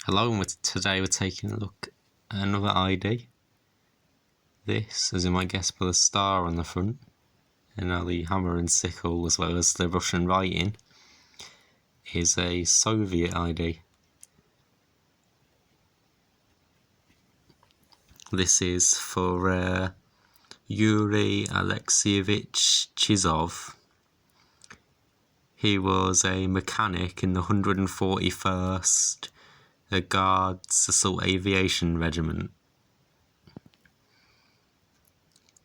Hello, and today we're taking a look at another ID. This, as you might guess by the star on the front, and now the hammer and sickle as well as the Russian writing, is a Soviet ID. This is for Yuri Alekseevich Chizov. He was a mechanic in the 141st Guards Assault Aviation Regiment.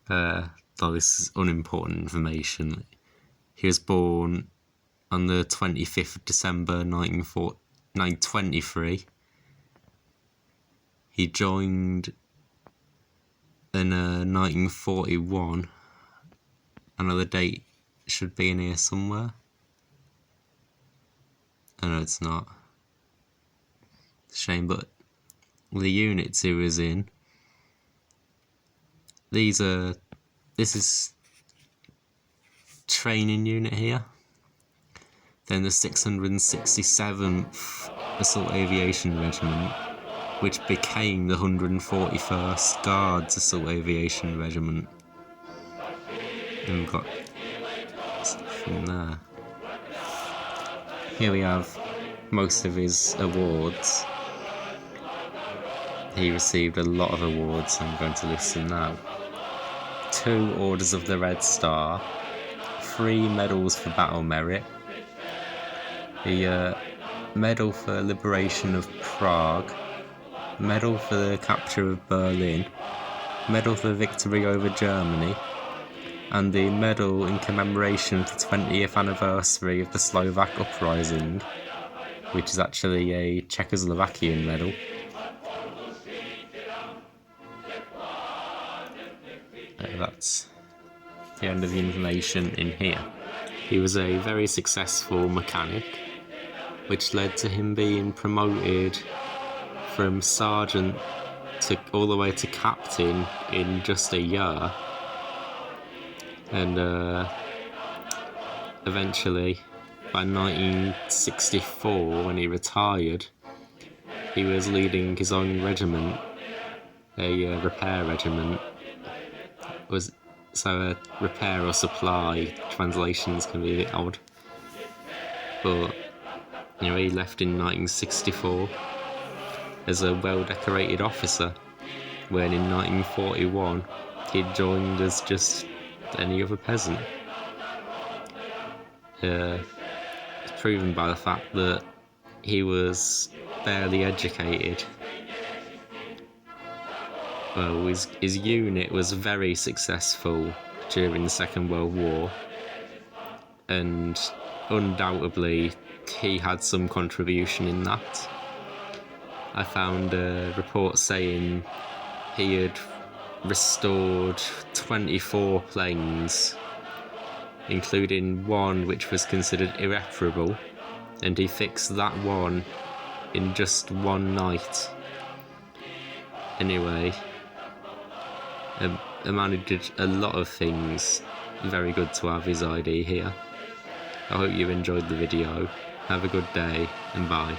Though this is unimportant information. He was born on the 25th of December 1923. He joined in 1941. Another date should be in here somewhere. I know it's not. It's a shame, but the units he was in, this is training unit here. Then the 667th Assault Aviation Regiment, which became the 141st Guards Assault Aviation Regiment. And we've got stuff from there. Here we have most of his awards. He received a lot of awards, I'm going to list them now. 2 Orders of the Red Star, 3 medals for battle merit, the Medal for Liberation of Prague, Medal for the Capture of Berlin, Medal for Victory over Germany, and the Medal in commemoration of the 20th anniversary of the Slovak Uprising, which is actually a Czechoslovakian medal. That's the end of the information in here. He was a very successful mechanic, which led to him being promoted from sergeant all the way to captain in just a year. And eventually, by 1964, when he retired, he was leading his own regiment, a repair regiment. So repair or supply translations can be a bit odd. But he left in 1964 as a well-decorated officer, when in 1941 he joined as just any other peasant. It's proven by the fact that he was barely educated. Well, his unit was very successful during the Second World War, and undoubtedly he had some contribution in that. I found a report saying he had restored 24 planes, including one which was considered irreparable, and he fixed that one in just one night. Anyway, a man who did a lot of things. Very good to have his ID here. I hope you enjoyed the video. Have a good day, and bye.